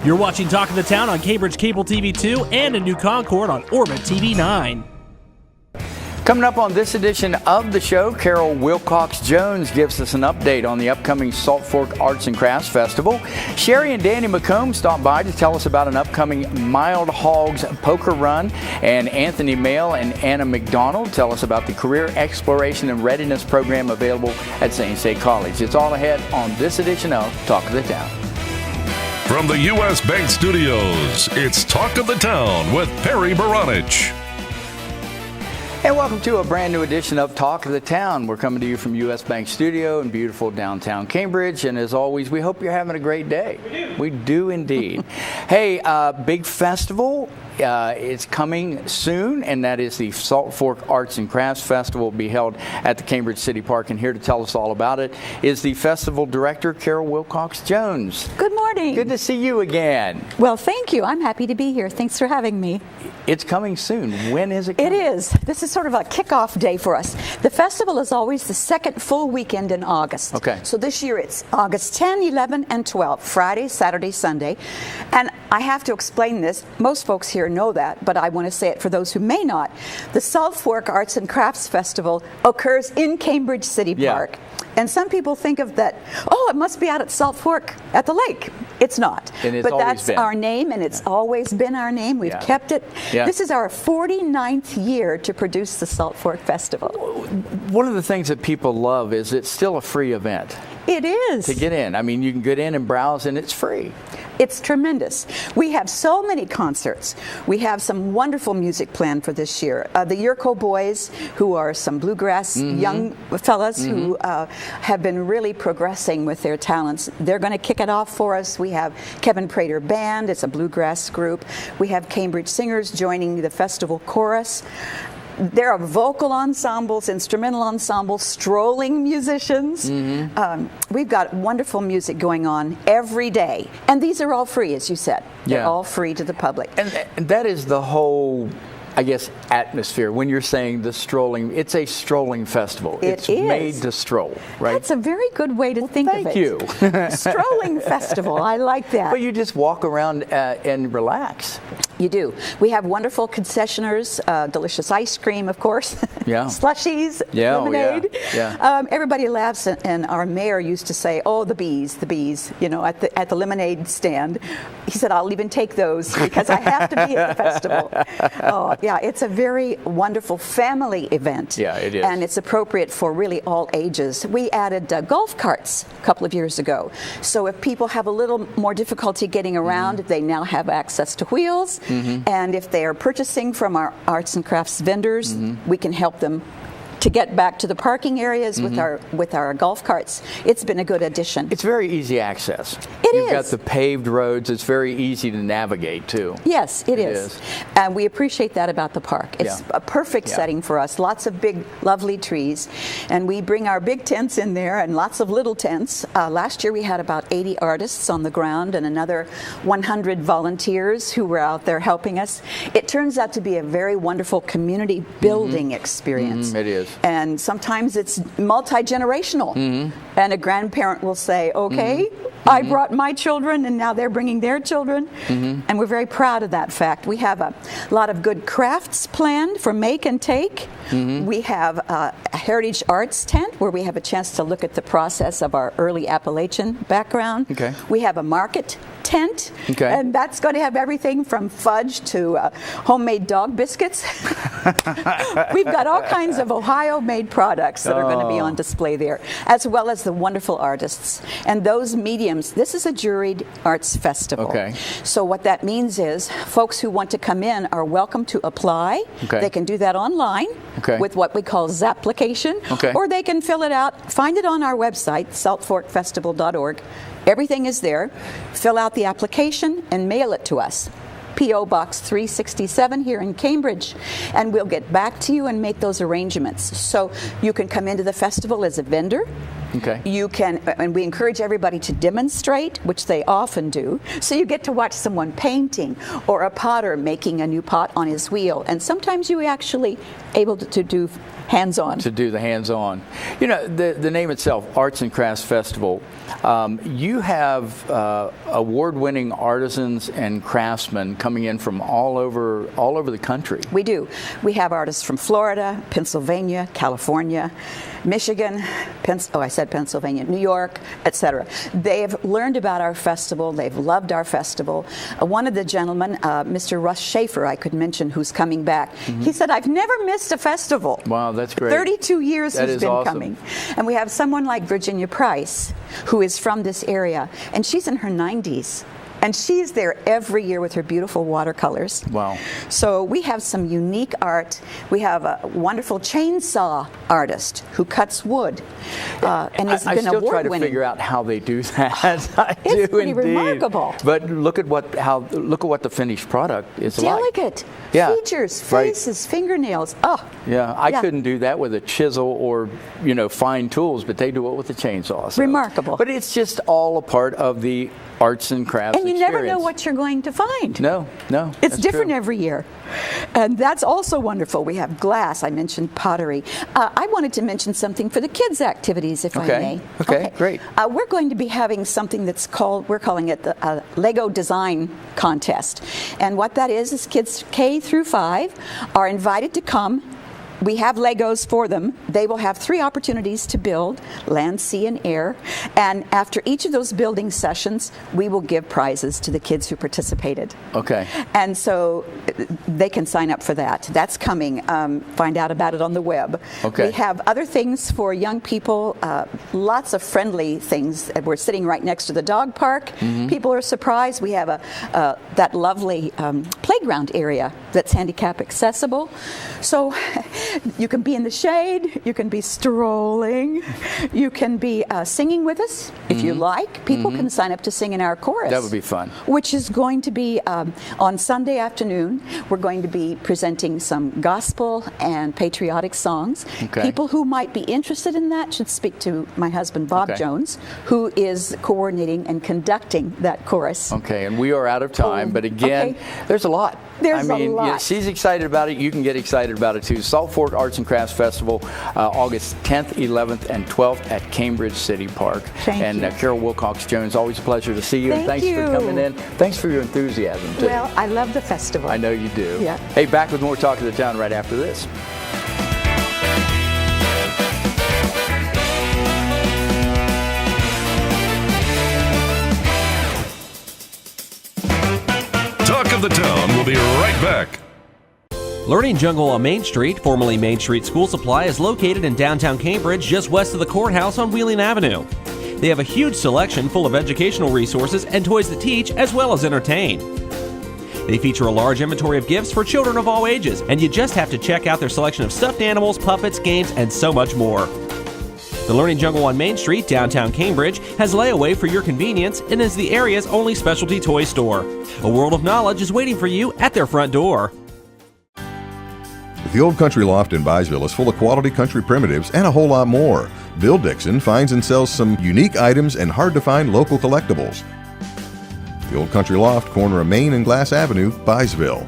You're watching Talk of the Town on Cambridge Cable TV 2 and in New Concord on Orbit TV 9. Coming up on this edition of the show, Carol Wilcox Jones gives us an update on the upcoming Salt Fork Arts and Crafts Festival. Cherie and Danny McComb stop by to tell us about an upcoming Myld Hogz Poker Run. And Anthony Mayle and Anna McDonald tell us about the Career Exploration and Readiness Program available at Zane State College. It's all ahead on this edition of Talk of the Town. From the U.S. Bank Studios, it's Talk of the Town with Perry Baranich. And welcome to a brand new edition of Talk of the Town. We're coming to you from U.S. Bank Studio in beautiful downtown Cambridge. And as always, we hope you're having a great day. We do indeed. Hey, big festival. It's coming soon, and that is the Salt Fork Arts and Crafts Festival. Will be held at the Cambridge City Park, and here to tell us all about it is the festival director, Carol Wilcox Jones. Good morning. Good to see you again. Well, thank you. I'm happy to be here. Thanks for having me. It's coming soon. When is it coming? It is. This is sort of a kickoff day for us. The festival is always the second full weekend in August. Okay. So this year it's August 10, 11, and 12, Friday, Saturday, Sunday. And I have to explain this. Most folks here know that, but I want to say it for those who may not. The Salt Fork Arts and Crafts Festival occurs in Cambridge City Park. And some people think of that, it must be out at Salt Fork at the lake. It's not. And it's but always that's been our name, and it's always been our name. We've kept it. Yeah. This is our 49th year to produce the Salt Fork Festival. One of the things that people love is it's still a free event. It is. To get in. I mean, you can get in and browse, and it's free. It's tremendous. We have so many concerts. We have some wonderful music planned for this year. The Yurko Boys, who are some bluegrass young fellas who have been really progressing with their talents. They're going to kick it off for us. We have Kevin Prater Band. It's a bluegrass group. We have Cambridge Singers joining the festival chorus. There are vocal ensembles, instrumental ensembles, strolling musicians. We've got wonderful music going on every day. And these are all free, as you said. They're all free to the public. And that is the whole, I guess, atmosphere. When you're saying the strolling, it's a strolling festival. It's made to stroll, right? That's a very good way to think of it. Thank you. Strolling festival. I like that. But you just walk around and relax. You do. We have wonderful concessioners, delicious ice cream, of course. Slushies, lemonade. Everybody laughs, and our mayor used to say, the bees, at the lemonade stand. He said, I'll even take those because I have to be at the festival. It's a very wonderful family event. Yeah, it is. And it's appropriate for really all ages. We added golf carts a couple of years ago. So if people have a little more difficulty getting around, they now have access to wheels. And if they are purchasing from our arts and crafts vendors, we can help them to get back to the parking areas with our golf carts. It's been a good addition. It's very easy access. You've got the paved roads. It's very easy to navigate too. Yes, it is. And we appreciate that about the park. It's a perfect setting for us. Lots of big, lovely trees. And we bring our big tents in there and lots of little tents. Last year we had about 80 artists on the ground and another 100 volunteers who were out there helping us. It turns out to be a very wonderful community building experience. It is. And sometimes it's multi-generational. And a grandparent will say, okay, I brought my children and now they're bringing their children. And we're very proud of that fact. We have a lot of good crafts planned for make and take. We have a heritage arts tent where we have a chance to look at the process of our early Appalachian background. We have a market tent, and that's going to have everything from fudge to homemade dog biscuits. We've got all kinds of Ohio-made products that are going to be on display there, as well as the wonderful artists. And those mediums, this is a juried arts festival. So what that means is folks who want to come in are welcome to apply. They can do that online with what we call Zapplication, or they can fill it out, find it on our website, saltforkfestival.org. Everything is there. Fill out the application and mail it to us. P.O. Box 367 here in Cambridge, and we'll get back to you and make those arrangements. So you can come into the festival as a vendor, Okay. You can, and we encourage everybody to demonstrate, which they often do. So you get to watch someone painting or a potter making a new pot on his wheel. And sometimes you actually able to do hands-on. To do the hands-on. You know, the name itself, Arts and Crafts Festival, you have award-winning artisans and craftsmen coming in from all over the country. We do. We have artists from Florida, Pennsylvania, California, Michigan, Pennsylvania, New York, etc. They've learned about our festival. They've loved our festival. One of the gentlemen, Mr. Russ Schaefer, I could mention, who's coming back, he said, "I've never missed a festival." Wow, that's great. 32 years that he's been awesome. coming. And we have someone like Virginia Price, who is from this area, and she's in her 90s. And she's there every year with her beautiful watercolors. Wow. So we have some unique art. We have a wonderful chainsaw artist who cuts wood. And has I been still try to award-winning. figure out how they do that. I do It's pretty indeed. remarkable. But look at what the finished product is like. Delicate. Yeah. Features, Right. faces, fingernails. Oh. Yeah, I Yeah. couldn't do that with a chisel or, fine tools, but they do it with a chainsaw. So. Remarkable. But it's just all a part of the arts and crafts And you never know experience. what you're going to find. No. It's that's different true. every year. And that's also wonderful. We have glass. I mentioned pottery. I wanted to mention something for the kids' activities, if I may. Okay, great. We're going to be having something we're calling it the Lego Design Contest. And what that is kids K through 5 are invited to come. We have Legos for them. They will have 3 opportunities to build, land, sea, and air. And after each of those building sessions, we will give prizes to the kids who participated. Okay. And so they can sign up for that. That's coming. Find out about it on the web. Okay. We have other things for young people, lots of friendly things. We're sitting right next to the dog park. People are surprised. We have that lovely playground area that's handicap accessible. So you can be in the shade, you can be strolling, you can be singing with us if you like. People can sign up to sing in our chorus. That would be fun. Which is going to be on Sunday afternoon. We're going to be presenting some gospel and patriotic songs. Okay. People who might be interested in that should speak to my husband, Bob Okay. Jones, who is coordinating and conducting that chorus. Okay, and we are out of time, but again, okay. there's a lot. There's I mean, a lot. Yeah, she's excited about it. You can get excited about it too. Salt Fork Arts and Crafts Festival, August 10th, 11th, and 12th at Cambridge City Park. Thank and you. Carol Wilcox Jones, always a pleasure to see you. And Thank thanks for you. coming in. Thanks for your enthusiasm too. Well, I love the festival. I know you do. Yeah. Hey, back with more Talk of the Town right after this. Talk of the Town will be right back. Learning Jungle on Main Street, formerly Main Street School Supply, is located in downtown Cambridge, just west of the courthouse on Wheeling Avenue. They have a huge selection full of educational resources and toys that teach as well as entertain. They feature a large inventory of gifts for children of all ages, and you just have to check out their selection of stuffed animals, puppets, games, and so much more. The Learning Jungle on Main Street, downtown Cambridge, has layaway for your convenience and is the area's only specialty toy store. A world of knowledge is waiting for you at their front door. The Old Country Loft in Byesville is full of quality country primitives and a whole lot more. Bill Dixon finds and sells some unique items and hard-to-find local collectibles. The Old Country Loft, corner of Main and Glass Avenue, Byesville.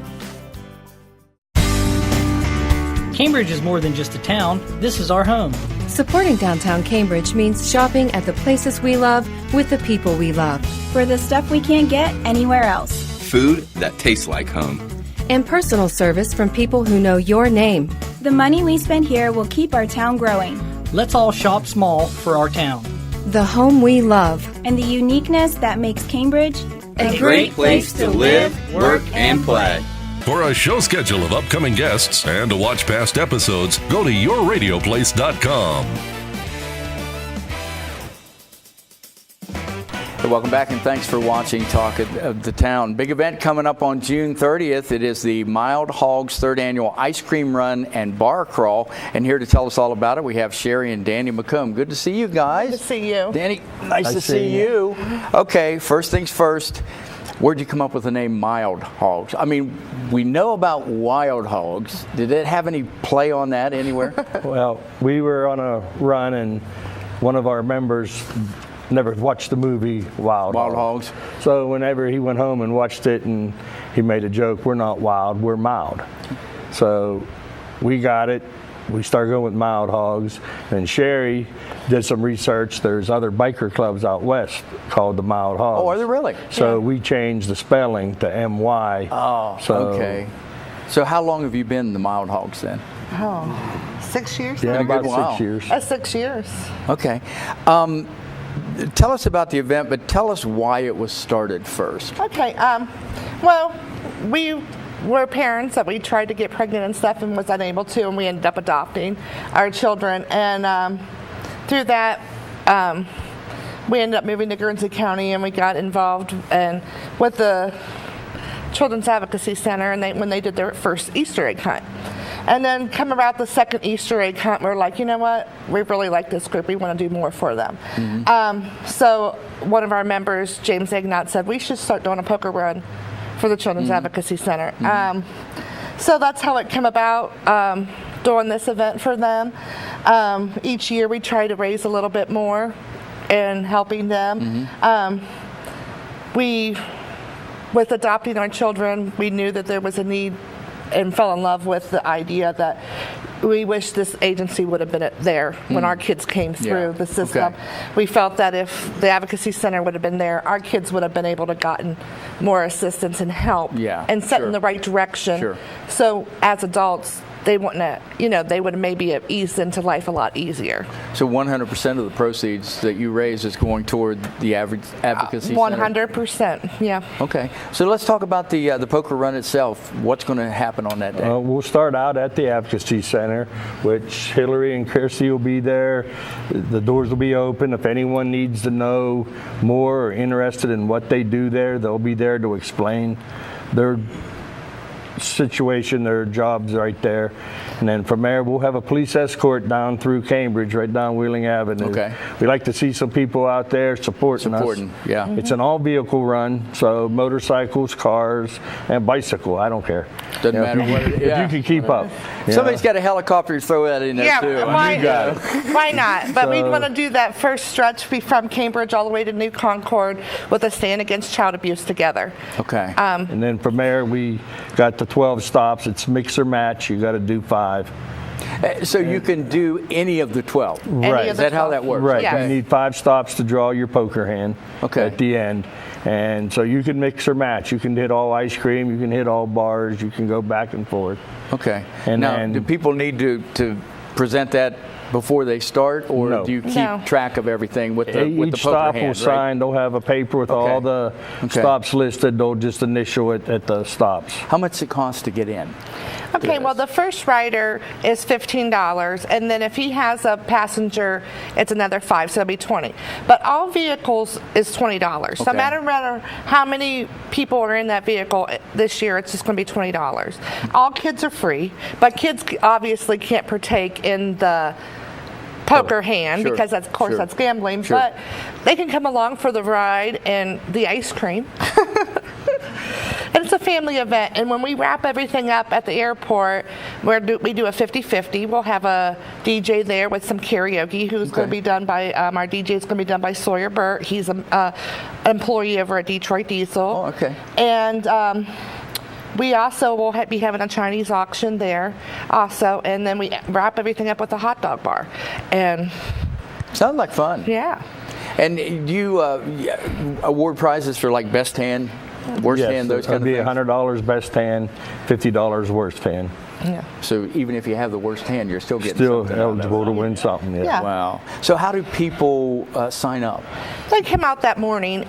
Cambridge is more than just a town. This is our home. Supporting downtown Cambridge means shopping at the places we love with the people we love. For the stuff we can't get anywhere else. Food that tastes like home. And personal service from people who know your name. The money we spend here will keep our town growing. Let's all shop small for our town. The home we love. And the uniqueness that makes Cambridge A Great place to live, work, and play. For a show schedule of upcoming guests and to watch past episodes, go to yourradioplace.com. Hey, welcome back, and thanks for watching Talk of the Town. Big event coming up on June 30th. It is the Myld Hogz 3rd Annual Ice Cream Run and Bar Crawl. And here to tell us all about it, we have Cherie and Danny McComb. Good to see you guys. Good to see you. Danny, nice to see you. Okay, first things first. Where'd you come up with the name Myld Hogz? I mean, we know about wild hogs. Did it have any play on that anywhere? Well, we were on a run and one of our members never watched the movie Wild Hogz. So whenever he went home and watched it, and he made a joke, we're not wild, we're mild. So we got it. We started going with Myld Hogz, and Cherie did some research. There's other biker clubs out west called the Myld Hogz. Oh, are there really? So we changed the spelling to M-Y. Oh, okay. So how long have you been the Myld Hogz then? Oh, 6 years? Yeah, about wow. 6 years. 6 years. Okay. Tell us about the event, but tell us why it was started first. Okay. Well, we were parents that we tried to get pregnant and stuff and was unable to, and we ended up adopting our children. And through that, we ended up moving to Guernsey County, and we got involved with the Children's Advocacy Center, and when they did their first Easter egg hunt. And then come about the second Easter egg hunt, we're like, you know what? We really like this group. We want to do more for them. Mm-hmm. So one of our members, James Agnott, said we should start doing a poker run for the Children's Advocacy Center. Mm-hmm. So that's how it came about, doing this event for them. Each year we try to raise a little bit more in helping them. Mm-hmm. With adopting our children, we knew that there was a need and fell in love with the idea that we wish this agency would have been there when our kids came through the system. Okay. We felt that if the Advocacy Center would have been there, our kids would have been able to gotten more assistance and help and set in the right direction. Sure. So as adults, they wouldn't have, they would have maybe have eased into life a lot easier. So 100% of the proceeds that you raise is going toward the Advocacy Center? 100%, yeah. Okay. So let's talk about the poker run itself. What's going to happen on that day? We'll start out at the Advocacy Center, which Hillary and Chrissy will be there. The doors will be open. If anyone needs to know more or interested in what they do there, they'll be there to explain their situation, their jobs right there. And then from there, we'll have a police escort down through Cambridge, right down Wheeling Avenue. Okay. We like to see some people out there supporting us. Yeah. Mm-hmm. It's an all-vehicle run, so motorcycles, cars, and bicycle. I don't care. Doesn't matter what it is. If you can keep up. Somebody's got a helicopter to throw that in there too. Why not? But we want to do that first stretch from Cambridge all the way to New Concord with a stand against child abuse together. Okay. And then from there, we got the 12 stops. It's mix or match. You got to do 5. So you can do any of the 12? Right. Is that how that works? Right. Yes. You need 5 stops to draw your poker hand at the end. And so you can mix or match. You can hit all ice cream. You can hit all bars. You can go back and forth. Okay. And now, do people need to present that before they start, or do you keep track of everything with the poker hand? Each stop will sign. They'll have a paper with all the stops listed. They'll just initial it at the stops. How much does it cost to get in? Okay, well, the first rider is $15, and then if he has a passenger, it's another $5, so it'll be $20. But all vehicles is $20. So no matter how many people are in that vehicle this year, it's just going to be $20. All kids are free, but kids obviously can't partake in the poker hand because that's, of course, that's gambling. But they can come along for the ride and the ice cream. And it's a family event, and when we wrap everything up at the airport, we do a 50-50. We'll have a DJ there with some karaoke who's going to be done by, our DJ is going to be done by Sawyer Burt. He's an employee over at Detroit Diesel. Oh, okay. And we also will be having a Chinese auction there also, and then we wrap everything up with a hot dog bar. And sounds like fun. Yeah. And do you award prizes for like best hand? Worst hand, those kind of things? It'd be $100 best hand, $50 worst hand. Yeah. So even if you have the worst hand, you're still getting something eligible to win something. Yeah. Wow. So how do people sign up? They come out that morning.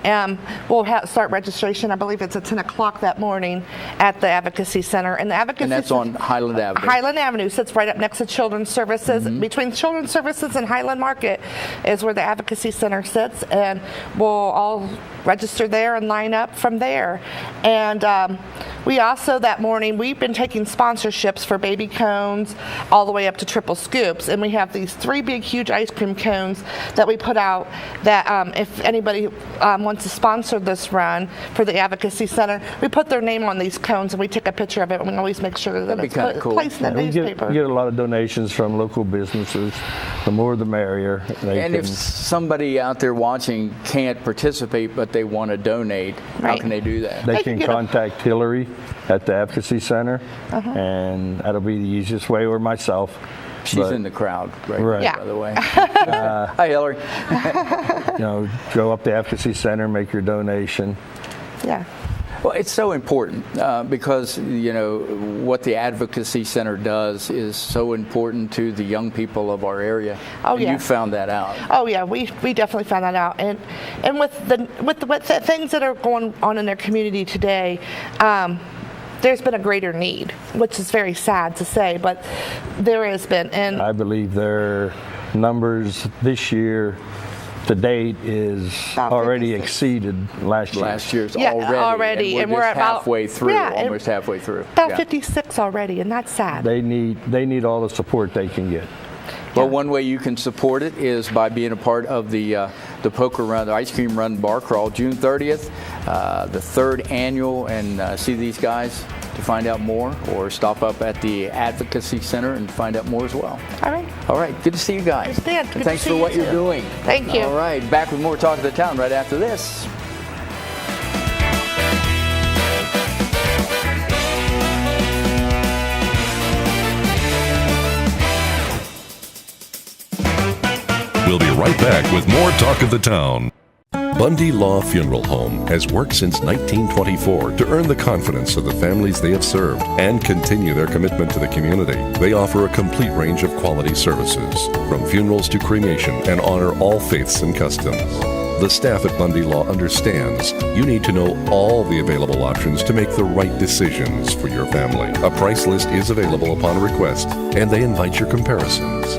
We'll start registration. I believe it's at 10 o'clock that morning at the Advocacy Center. And that's on Highland Avenue. Highland Avenue sits right up next to Children's Services. Mm-hmm. Between Children's Services and Highland Market is where the Advocacy Center sits, and we'll all register there and line up from there. And We also, that morning, we've been taking sponsorships for baby cones all the way up to triple scoops, and we have these 3 big, huge ice cream cones that we put out that if anybody wants to sponsor this run for the Advocacy Center, we put their name on these cones and we take a picture of it, and we always make sure that it's placed in the newspaper. We get a lot of donations from local businesses. The more the merrier. If somebody out there watching can't participate but they want to donate, how can they do that? They can contact Hillary at the Advocacy Center, and that'll be the easiest way, or myself. She's in the crowd, right? Yeah. By the way. Hi, Hillary. Go up to Advocacy Center, make your donation. Yeah. Well, it's so important because, what the Advocacy Center does is so important to the young people of our area. Oh, yeah. You found that out. Oh, yeah, we definitely found that out. And with the things that are going on in their community today, there's been a greater need, which is very sad to say, but there has been. And I believe their numbers this year to date is already exceeded last year. Last year's already. And we're at halfway through, almost halfway through. About 56 already, and that's sad. They need all the support they can get. Well, one way you can support it is by being a part of the poker run, the ice cream run bar crawl, June 30th, the 3rd annual, and see these guys to find out more, or stop up at the Advocacy Center and find out more as well. All right. Good to see you guys. And thanks for what you're doing. Thank you. All right, back with more Talk of the Town right after this. We'll be right back with more Talk of the Town. Bundy Law Funeral Home has worked since 1924 to earn the confidence of the families they have served and continue their commitment to the community. They offer a complete range of quality services, from funerals to cremation, and honor all faiths and customs. The staff at Bundy Law understands you need to know all the available options to make the right decisions for your family. A price list is available upon request, and they invite your comparisons.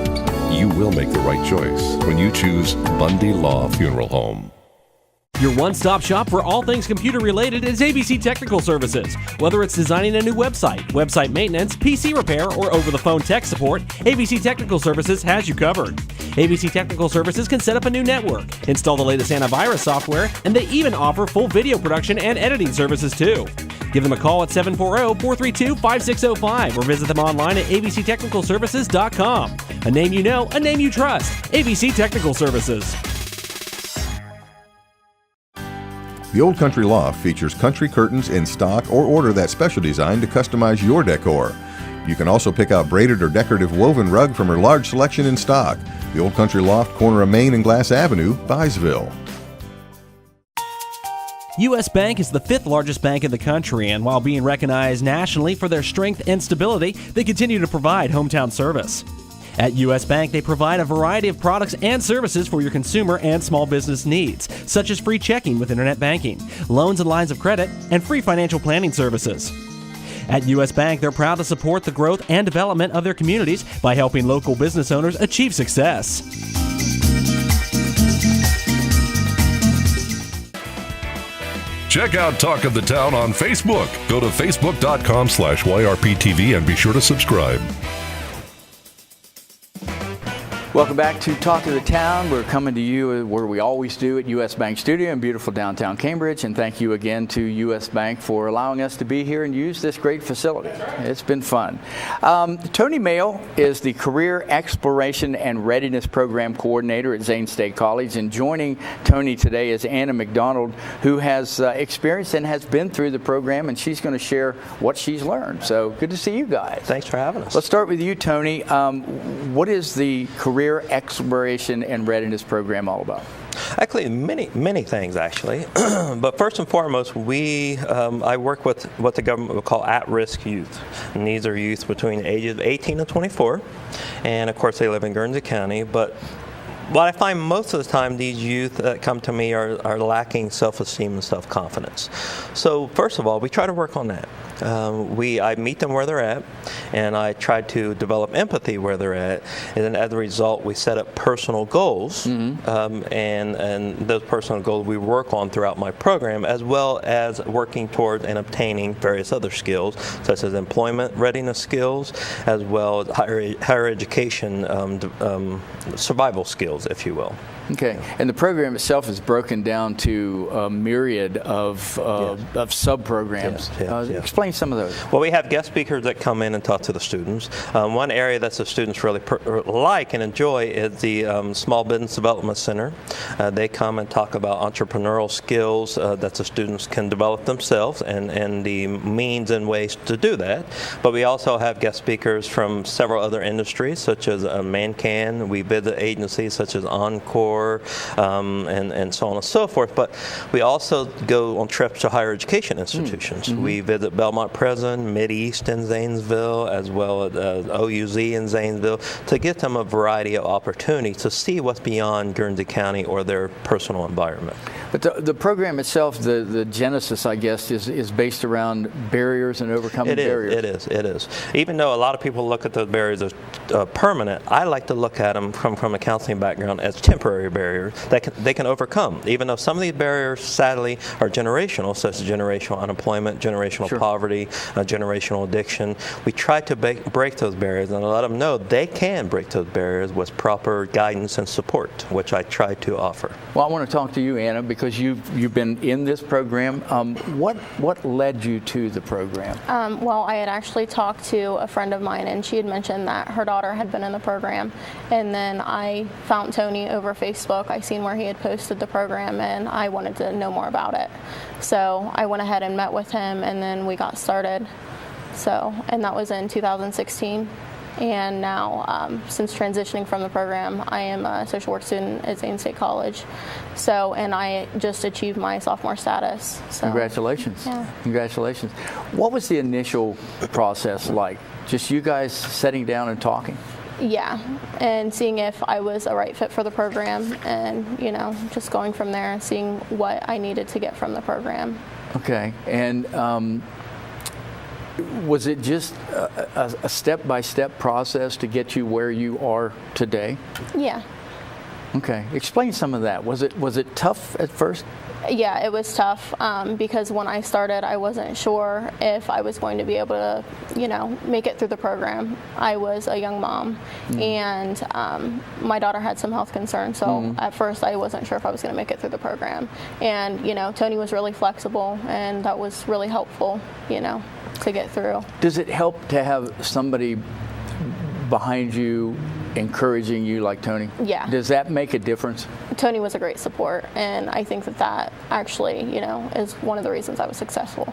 You will make the right choice when you choose Bundy Law Funeral Home. Your one-stop shop for all things computer-related is ABC Technical Services. Whether it's designing a new website maintenance, PC repair, or over-the-phone tech support, ABC Technical Services has you covered. ABC Technical Services can set up a new network, install the latest antivirus software, and they even offer full video production and editing services too. Give them a call at 740-432-5605 or visit them online at abctechnicalservices.com. A name you know, a name you trust. ABC Technical Services. The Old Country Loft features country curtains in stock, or order that special design to customize your decor. You can also pick out braided or decorative woven rug from her large selection in stock. The Old Country Loft, corner of Main and Glass Avenue, Byesville. U.S. Bank is the 5th largest bank in the country, and while being recognized nationally for their strength and stability, they continue to provide hometown service. At U.S. Bank, they provide a variety of products and services for your consumer and small business needs, such as free checking with internet banking, loans and lines of credit, and free financial planning services. At U.S. Bank, they're proud to support the growth and development of their communities by helping local business owners achieve success. Check out Talk of the Town on Facebook. Go to facebook.com/YRPTV and be sure to subscribe. Welcome back to Talk of the Town. We're coming to you where we always do at U.S. Bank Studio in beautiful downtown Cambridge. And thank you again to U.S. Bank for allowing us to be here and use this great facility. It's been fun. Tony Mayle is the Career Exploration and Readiness Program Coordinator at Zane State College. And joining Tony today is Anna McDonald, who has experienced and has been through the program, and she's going to share what she's learned. So good to see you guys. Thanks for having us. Let's start with you, Tony. What is the Career Exploration and Readiness Program all about? Actually, many things, actually. But first and foremost, I work with what the government would call at-risk youth. And these are youth between the ages of 18 and 24. And, of course, they live in Guernsey County. But What I find most of the time, these youth that come to me are lacking self-esteem and self-confidence. So first of all, we try to work on that. I meet them where they're at, and I try to develop empathy where they're at, and then as a result, we set up personal goals, and those personal goals we work on throughout my program, as well as working toward and obtaining various other skills, such as employment readiness skills, as well as higher education survival skills, if you will. Okay, and the program itself is broken down to a myriad of sub-programs. Explain some of those. Well, we have guest speakers that come in and talk to the students. One area that the students really like and enjoy is the Small Business Development Center. They come and talk about entrepreneurial skills that the students can develop themselves and the means and ways to do that. But we also have guest speakers from several other industries, such as ManCan. We visit agencies such as Encore, and so on and so forth. But we also go on trips to higher education institutions. We visit Belmont Prison, Mideast in Zanesville, as well as OUZ in Zanesville, to get them a variety of opportunities to see what's beyond Guernsey County or their personal environment. But the program itself, the genesis, I guess, is based around barriers and overcoming barriers. It is. Even though a lot of people look at those barriers as permanent, I like to look at them from a counseling background as temporary barriers that they can overcome. Even though some of these barriers, sadly, are generational, such as generational unemployment, generational poverty, generational addiction, we try to break those barriers and let them know they can break those barriers with proper guidance and support, which I try to offer. Well, I want to talk to you, Anna, because you've been in this program. What led you to the program? Well, I had actually talked to a friend of mine, and she had mentioned that her daughter had been in the program, and then I found Tony over Facebook. I seen where he had posted the program, and I wanted to know more about it. So I went ahead and met with him, and then we got started. And that was in 2016. And now, since transitioning from the program, I am a social work student at Zane State College. And I just achieved my sophomore status. Congratulations. Yeah. Congratulations. What was the initial process like? Just you guys sitting down and talking? Yeah, and seeing if I was a right fit for the program, and just going from there and seeing what I needed to get from the program. Okay, and was it just a step-by-step process to get you where you are today? Yeah. Okay, explain some of that. Was it tough at first? Yeah, it was tough because when I started, I wasn't sure if I was going to be able to, make it through the program. I was a young mom, and my daughter had some health concerns, so at first I wasn't sure if I was going to make it through the program. And, Tony was really flexible, and that was really helpful, to get through. Does it help to have somebody behind you encouraging you like Tony? Yeah. Does that make a difference? Tony was a great support, and I think that actually, is one of the reasons I was successful.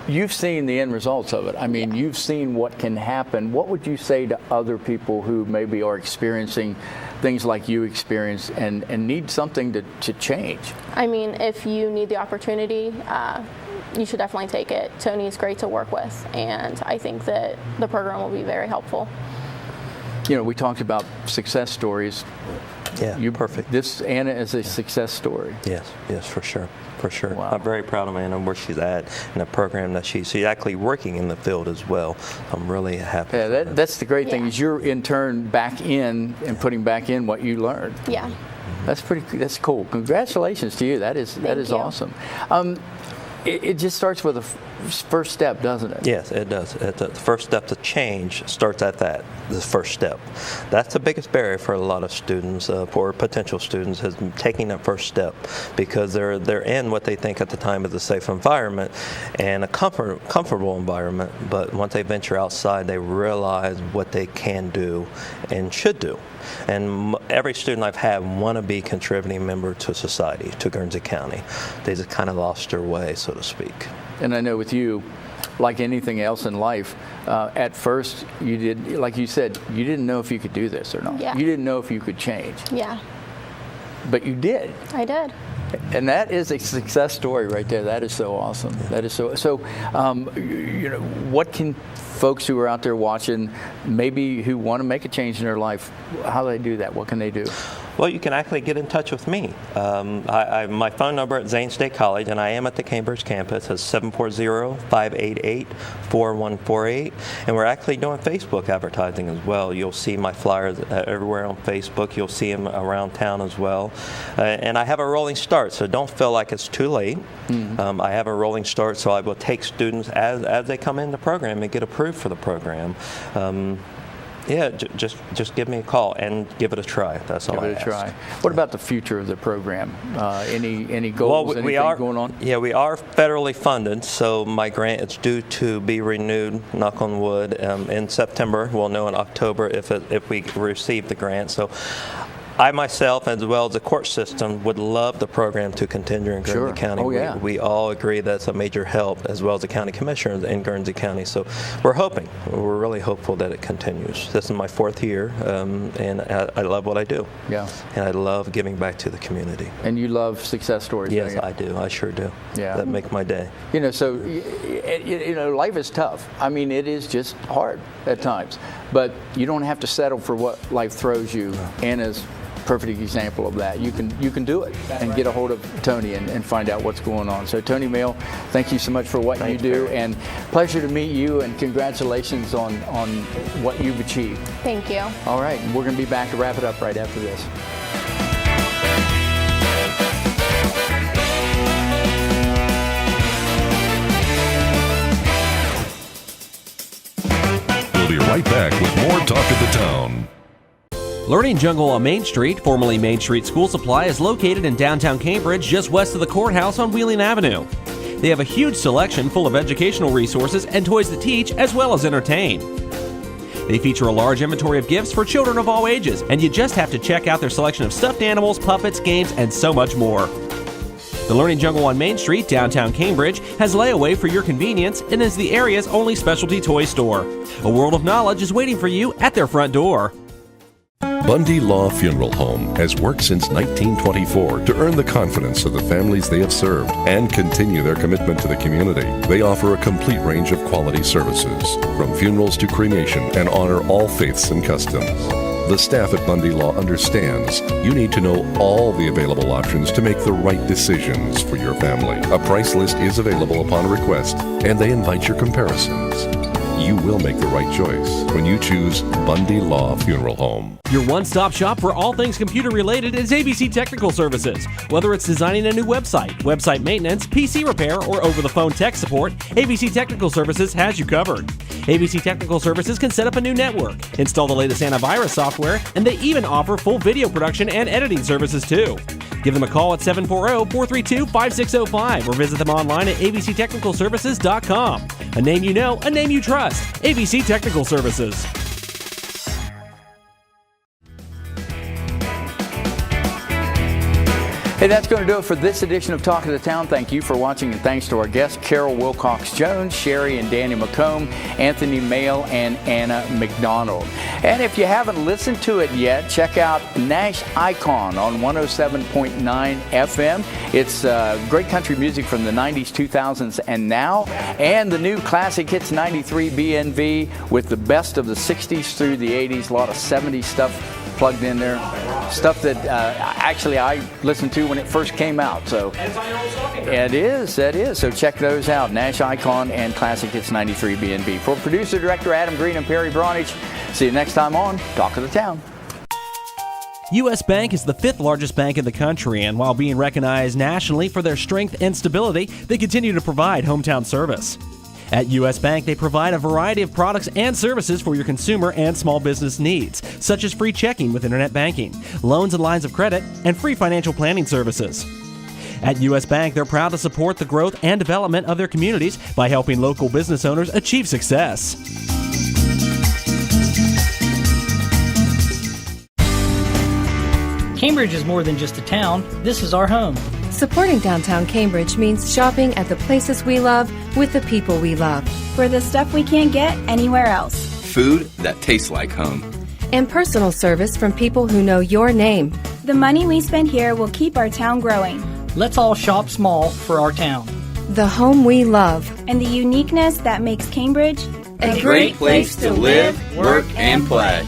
You've seen the end results of it. I mean, you've seen what can happen. What would you say to other people who maybe are experiencing things like you experienced and need something to change? I mean, if you need the opportunity, you should definitely take it. Tony is great to work with, and I think that the program will be very helpful. We talked about success stories. Yeah, perfect. This Anna is a success story. Yes, for sure. Wow. I'm very proud of Anna, where she's at in the program that she's actually working in the field as well. I'm really happy. Yeah, that's the great thing is you're in turn back in and putting back in what you learned. Yeah. That's cool. Congratulations to you. That is awesome. It just starts with a first step, doesn't it? Yes, it does. The first step to change starts at the first step. That's the biggest barrier for a lot of students, for potential students, is taking that first step, because they're in what they think at the time is a safe environment and a comfortable environment. But once they venture outside, they realize what they can do and should do. And every student I've had want to be a contributing member to society, to Guernsey County. They just kind of lost their way, so to speak. And I know with you, like anything else in life, at first you did, like you said, you didn't know if you could do this or not. Yeah. You didn't know if you could change. Yeah. But you did. I did. And that is a success story right there. That is so awesome. That is so. What can folks who are out there watching, maybe who want to make a change in their life, how do they do that? What can they do? Well, you can actually get in touch with me. My phone number at Zane State College, and I am at the Cambridge campus, is 740-588-4148. And we're actually doing Facebook advertising as well. You'll see my flyers everywhere on Facebook. You'll see them around town as well. And I have a rolling start, so don't feel like it's too late. I have a rolling start, so I will take students as they come in the program and get approved for the program. Just give me a call and give it a try. That's all I ask. Give it a try. What about the future of the program? Any goals, anything going on? Yeah, we are federally funded, so my grant is due to be renewed, knock on wood, in September. We'll know in October if we receive the grant. So I myself, as well as the court system, would love the program to continue in Guernsey County. Oh, yeah. We all agree that's a major help, as well as the county commissioners in Guernsey County. So we're really hopeful that it continues. This is my 4th year, and I love what I do. Yeah. And I love giving back to the community. And you love success stories. Yes, I do. I sure do. Yeah. That make my day. So life is tough. I mean, it is just hard at times, but you don't have to settle for what life throws you. Anna's perfect example of that. You can do it and get a hold of Tony and find out what's going on. So Tony Mayle, thank you so much for what you do, and pleasure to meet you, and congratulations on what you've achieved. Thank you. All right, we're going to be back to wrap it up right after this. We'll be right back with more Talk of the Town. Learning Jungle on Main Street, formerly Main Street School Supply, is located in downtown Cambridge, just west of the courthouse on Wheeling Avenue. They have a huge selection full of educational resources and toys that teach as well as entertain. They feature a large inventory of gifts for children of all ages, and you just have to check out their selection of stuffed animals, puppets, games, and so much more. The Learning Jungle on Main Street, downtown Cambridge, has layaway for your convenience and is the area's only specialty toy store. A world of knowledge is waiting for you at their front door. Bundy Law Funeral Home has worked since 1924 to earn the confidence of the families they have served and continue their commitment to the community. They offer a complete range of quality services, from funerals to cremation, and honor all faiths and customs. The staff at Bundy Law understands you need to know all the available options to make the right decisions for your family. A price list is available upon request, and they invite your comparisons. You will make the right choice when you choose Bundy Law Funeral Home. Your one-stop shop for all things computer-related is ABC Technical Services. Whether it's designing a new website, website maintenance, PC repair, or over-the-phone tech support, ABC Technical Services has you covered. ABC Technical Services can set up a new network, install the latest antivirus software, and they even offer full video production and editing services too. Give them a call at 740-432-5605 or visit them online at abctechnicalservices.com. A name you know, a name you trust. ABC Technical Services. Hey, that's going to do it for this edition of Talk of the Town. Thank you for watching, and thanks to our guests, Carol Wilcox Jones, Cherie and Danny McComb, Anthony Mayle, and Anna McDonald. And if you haven't listened to it yet, check out Nash Icon on 107.9 FM. It's great country music from the 90s, 2000s, and now. And the new Classic Hits 93 BNV with the best of the 60s through the 80s. A lot of 70s stuff plugged in there. Stuff that actually I listened to when it first came out. So it is. So check those out. Nash Icon and Classic Hits 93 BNB. For producer, director Adam Green and Perry Braunage, see you next time on Talk of the Town. U.S. Bank is the 5th largest bank in the country, and while being recognized nationally for their strength and stability, they continue to provide hometown service. At U.S. Bank, they provide a variety of products and services for your consumer and small business needs, such as free checking with internet banking, loans and lines of credit, and free financial planning services. At U.S. Bank, they're proud to support the growth and development of their communities by helping local business owners achieve success. Cambridge is more than just a town. This is our home. Supporting downtown Cambridge means shopping at the places we love with the people we love. For the stuff we can't get anywhere else. Food that tastes like home. And personal service from people who know your name. The money we spend here will keep our town growing. Let's all shop small for our town. The home we love. And the uniqueness that makes Cambridge a great place to live, work, and play.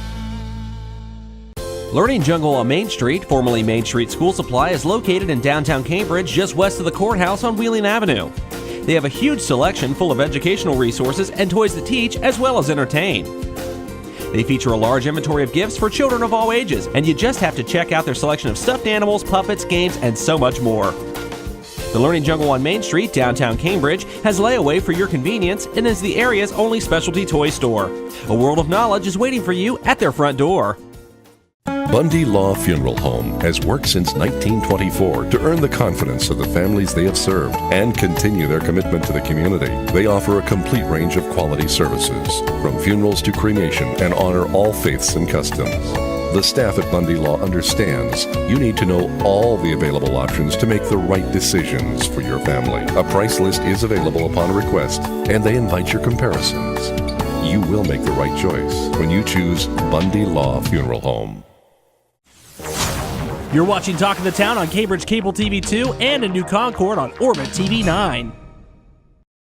Learning Jungle on Main Street, formerly Main Street School Supply, is located in downtown Cambridge, just west of the courthouse on Wheeling Avenue. They have a huge selection full of educational resources and toys that teach as well as entertain. They feature a large inventory of gifts for children of all ages, and you just have to check out their selection of stuffed animals, puppets, games, and so much more. The Learning Jungle on Main Street, downtown Cambridge, has layaway for your convenience and is the area's only specialty toy store. A world of knowledge is waiting for you at their front door. Bundy Law Funeral Home has worked since 1924 to earn the confidence of the families they have served and continue their commitment to the community. They offer a complete range of quality services, from funerals to cremation, and honor all faiths and customs. The staff at Bundy Law understands you need to know all the available options to make the right decisions for your family. A price list is available upon request, and they invite your comparisons. You will make the right choice when you choose Bundy Law Funeral Home. You're watching Talk of the Town on Cambridge Cable TV 2 and in New Concord on Orbit TV 9.